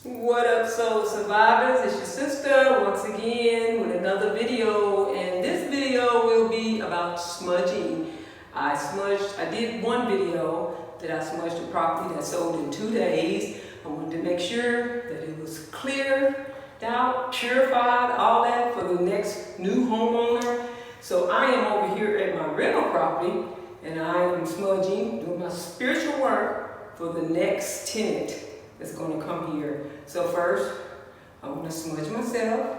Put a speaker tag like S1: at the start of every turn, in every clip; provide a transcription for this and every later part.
S1: What up, soul survivors? It's your sister once again with another video, and this video will be about smudging. I did one video that I smudged a property that sold in 2 days. I wanted to make sure that it was cleared out, purified, all that for the next new homeowner. So I am over here at my rental property and I am smudging, doing my spiritual work for the next tenant that's going to come here. So first, I want to smudge myself.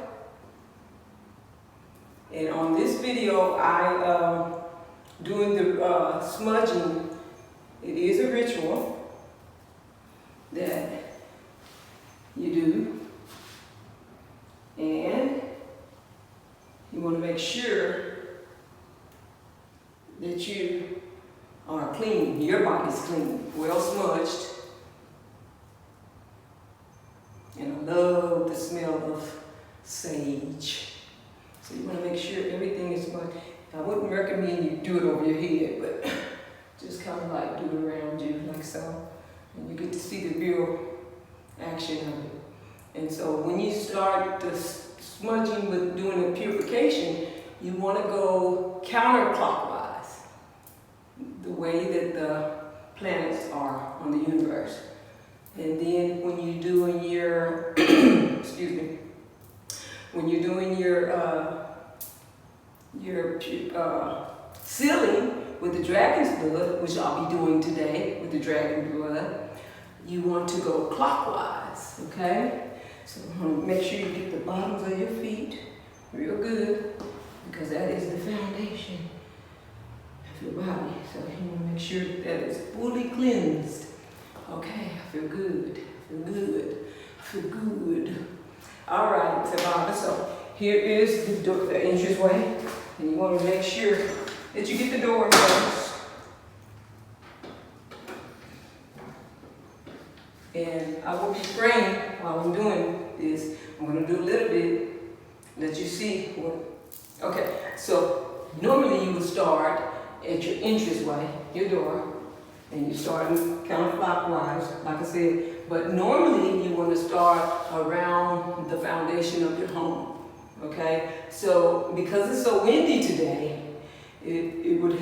S1: And on this video, I doing the smudging. It is a ritual that you do, and you want to make sure that you are clean. Your body's clean, well smudged. And I love the smell of sage. So you want to make sure everything is smudged. I wouldn't recommend you do it over your head, but just kind of like do it around you, like so. And you get to see the real action of it. And so when you start the smudging with doing the purification, you want to go counterclockwise, the way that the planets are on the universe. And then when you're doing your, excuse me, when you're doing your sealing with the dragon's blood, which I'll be doing today with the dragon blood, you want to go clockwise, okay? So make sure you get the bottoms of your feet real good, because that is the foundation of your body. So you want to make sure that it's fully cleansed. Okay, I feel good, I feel good, I feel good. All right, survivor. So here is the entranceway, and you want to make sure that you get the door first. And I will be praying while I'm doing this. I'm going to do a little bit, let you see what. Okay, so normally you would start at your entranceway, your door. And you start counterclockwise, like I said. But normally you want to start around the foundation of your home, okay? So because it's so windy today, it would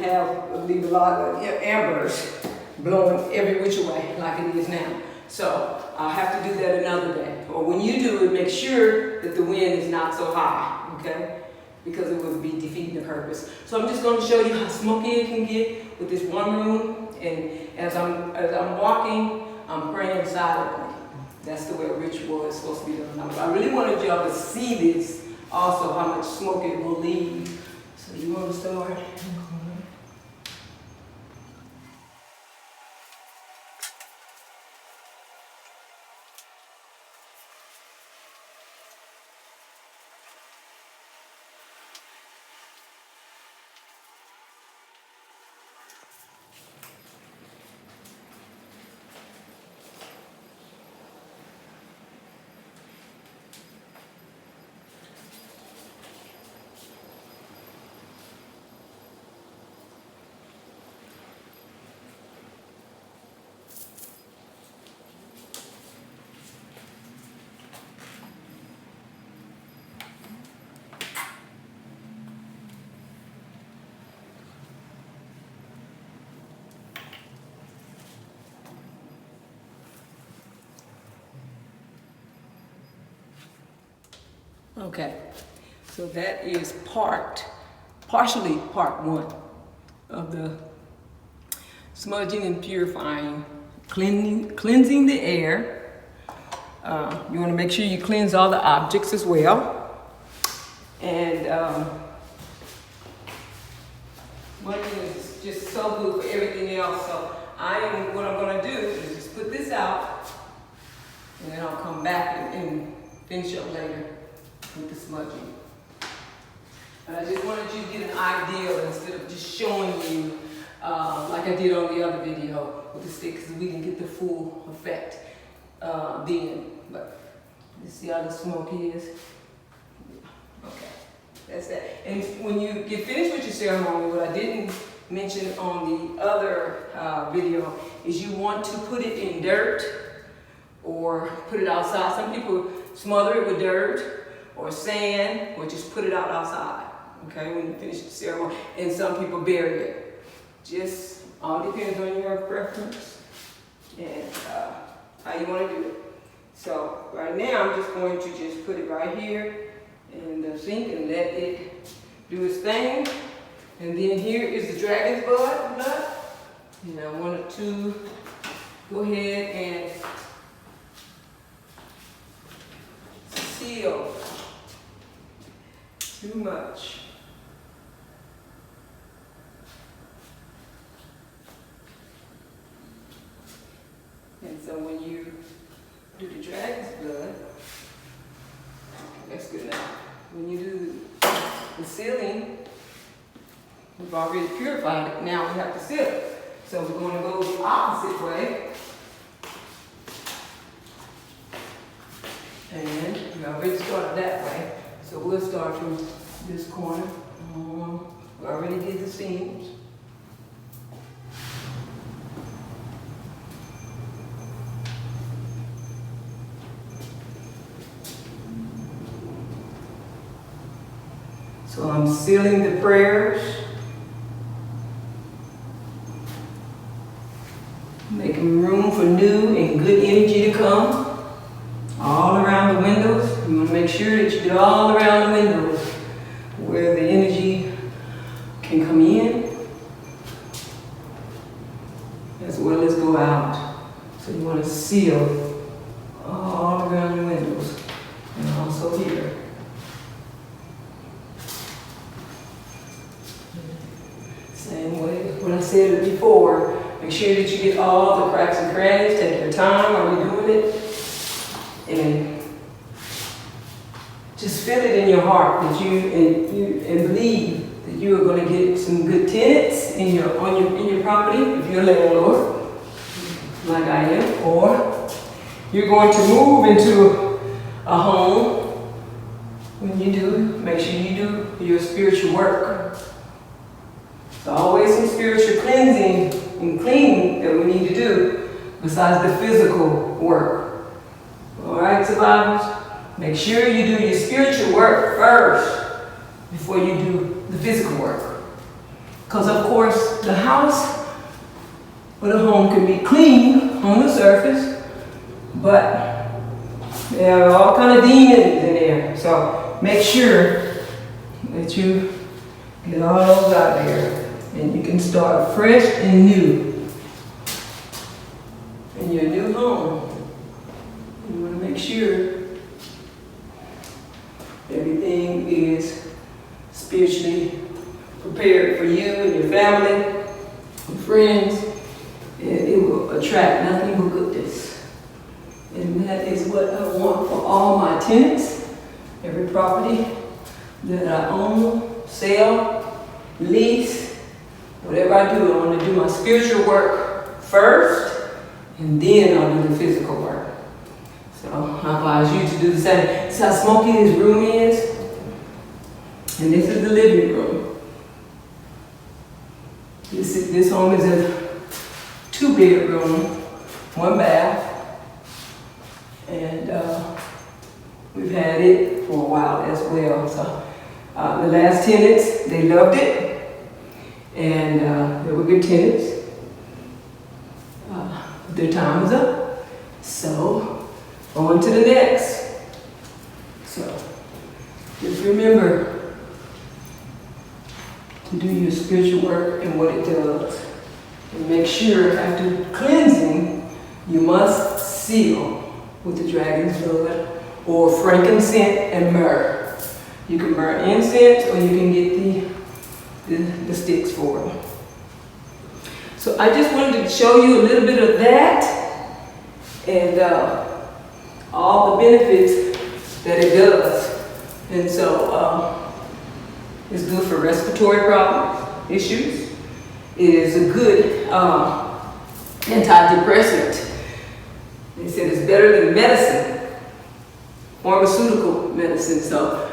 S1: leave a lot of air bursts blowing every which way like it is now. So I'll have to do that another day. Or when you do it, make sure that the wind is not so high, okay? Because it would be defeating the purpose. So I'm just going to show you how smoky it can get with this one room. And as I'm walking, I'm praying silently. That's the way a ritual is supposed to be done. I really wanted y'all to see this, also how much smoke it will leave. So you want to start? Okay, so that is partially part one of the smudging and purifying, cleansing the air. You want to make sure you cleanse all the objects as well. And smudging is just so good for everything else. So what I'm going to do is just put this out, and then I'll come back and finish up later with the smudging. But I just wanted you to get an idea instead of just showing you like I did on the other video with the stick, because we didn't get the full effect then. But you see how the smoke is? Okay, that's that. And when you get finished with your ceremony, what I didn't mention on the other video is you want to put it in dirt or put it outside. Some people smother it with dirt or sand, or just put it outside, okay, when you finish the ceremony. And some people bury it. Just all depends on your preference and how you want to do it. So right now, I'm just going to just put it right here in the sink and let it do its thing. And then here is the dragon's blood. And I wanted to go ahead and seal. Too much. And so when you do the dragon's blood, that's good now. When you do the sealing, we've already purified it. Now we have to seal it. So we're going to go the opposite way. And we already started that way. So we'll start from this corner. We already did the seams. So I'm sealing the prayers, making room for new and good energy to come all around the windows. You want to make sure that you get all around the windows where the energy can come in as well as go out. So you want to seal all around your windows and also here. Same way, when I said it before, make sure that you get all the cracks and crannies. Take your time while you're doing it. And just feel it in your heart that and believe that you are going to get some good tenants in your property if you're a landlord, like I am, or you're going to move into a home. When you do, make sure you do your spiritual work. There's always some spiritual cleansing and cleaning that we need to do besides the physical work. All right, survivors? Make sure you do your spiritual work first before you do the physical work. Because, of course, the house or the home can be clean on the surface, but there are all kinds of demons in there. So make sure that you get all those out there. And you can start fresh and new in your new home. You want to make sure everything is spiritually prepared for you and your family and friends. And it will attract nothing but goodness. And that is what I want for all my tenants. Every property that I own, sell, lease, whatever I do, I want to do my spiritual work first, and then I'll do the physical work. So I advise you to do the same. This is how smoky this room is. And this is the living room. This home is a 2-bedroom, 1 bath. And we've had it for a while as well. So the last tenants, they loved it. And they were good tenants. Their time is up. So, on to the next. So, just remember to do your spiritual work and what it does. And make sure after cleansing, you must seal with the dragon's blood or frankincense and myrrh. You can burn incense or you can get the sticks for it. So I just wanted to show you a little bit of that and all the benefits that it does. And so it's good for respiratory problems, issues. It is a good antidepressant. They said it's better than medicine, pharmaceutical medicine. So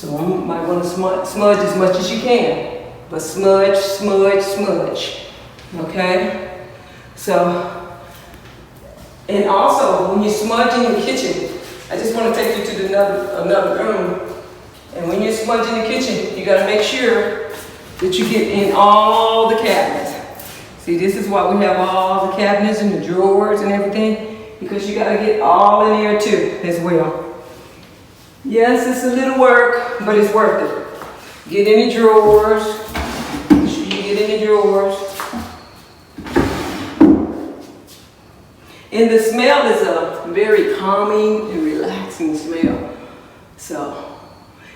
S1: you might want to smudge as much as you can, but smudge, smudge, smudge, okay? So And also, when you smudge in the kitchen, I just want to take you to another room. And when you smudge in the kitchen, you got to make sure that you get in all the cabinets. See, this is why we have all the cabinets and the drawers and everything, because you got to get all in there too as well. Yes, it's a little work, but it's worth it. Get in the drawers. Make sure you get in the drawers. And the smell is a very calming and relaxing smell. So,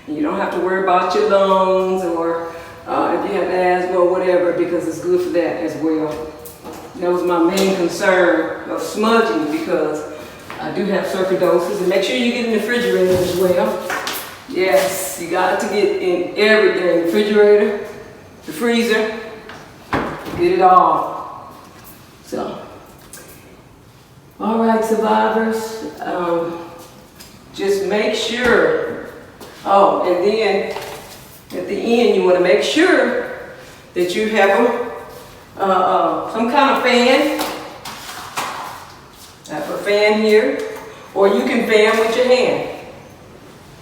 S1: you don't have to worry about your lungs or if you have asthma or whatever, because it's good for that as well. That was my main concern of smudging, because I do have sarcoidosis. And make sure you get in the refrigerator as well. Yes, you got to get in everything. The refrigerator, the freezer, get it all. So. All right, survivors, just make sure, oh, and then at the end you want to make sure that you have some kind of fan. I have a fan here, or you can fan with your hand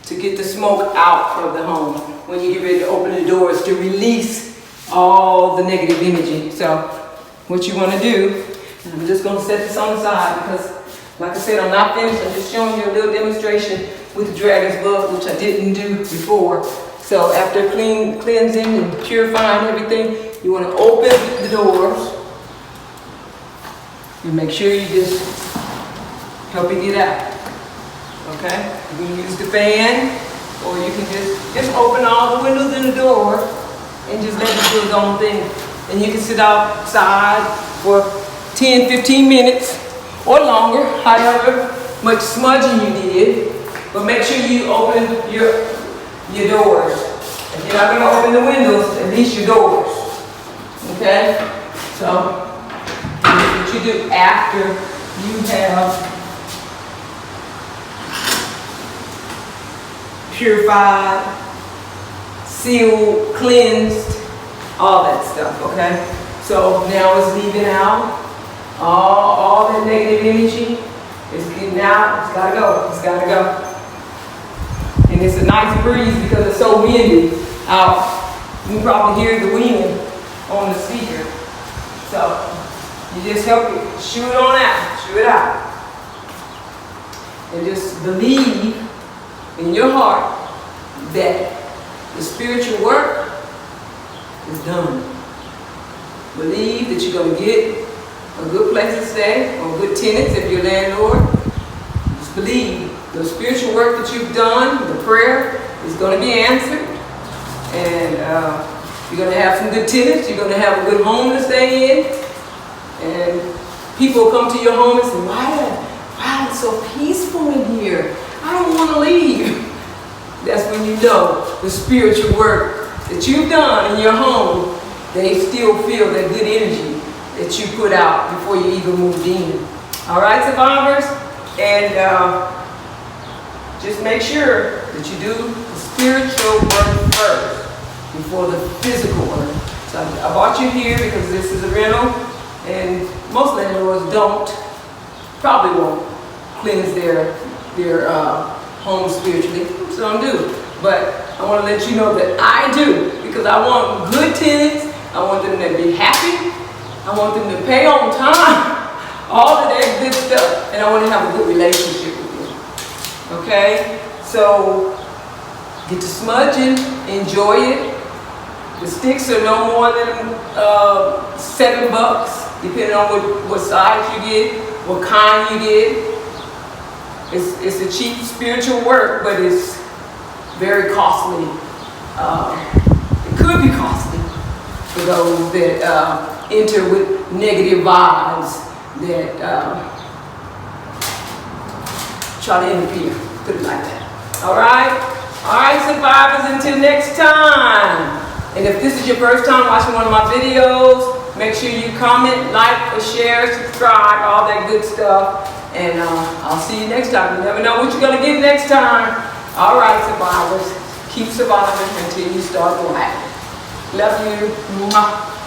S1: to get the smoke out of the home when you get ready to open the doors to release all the negative energy. So what you want to do, and I'm just going to set this on the side because, like I said, I'm not finished. I'm just showing you a little demonstration with the dragon's blood, which I didn't do before. So after cleansing and purifying everything, you want to open the doors and make sure you just help it get out. Okay? You can use the fan, or you can just open all the windows and the door and just let it do its own thing. And you can sit outside for 10, 15 minutes or longer, however much smudging you did, but make sure you open your doors. If you're not going to open the windows, at least your doors. Okay? So, what you do after you have purified, sealed, cleansed, all that stuff, okay? So now it's leaving out. All that negative energy is getting out. It's gotta go. It's gotta go. And it's a nice breeze because it's so windy out. You can probably hear the wind on the speaker. So you just help it shoot it on out. Shoot it out. And just believe in your heart that the spiritual work is done. Believe that you're going to get a good place to stay, or good tenants if you're a landlord. Just believe the spiritual work that you've done, the prayer, is going to be answered. And you're going to have some good tenants. You're going to have a good home to stay in. And people will come to your home and say, wow, it's so peaceful in here. I don't want to leave. That's when you know the spiritual work that you've done in your home, they still feel that good energy that you put out before you even moved in. All right, survivors? And just make sure that you do the spiritual work first before the physical work. So I brought you here because this is a rental, and most landlords probably won't cleanse their home spiritually. So I do. But I want to let you know that I do, because I want good tenants. I want them to be happy. I want them to pay on time. All of that good stuff. And I want to have a good relationship with them. Okay? So get to smudging. Enjoy it. The sticks are no more than $7, depending on what size you get, what kind you get. It's a cheap spiritual work, but it's very costly. It could be costly for those that enter with negative vibes that try to interfere. Put it like that. All right? All right, survivors, until next time. And if this is your first time watching one of my videos, make sure you comment, like, or share, subscribe, all that good stuff. And I'll see you next time. You never know what you're going to get next time. All right, survivors. Keep surviving until you start laughing. Love you. Mwah.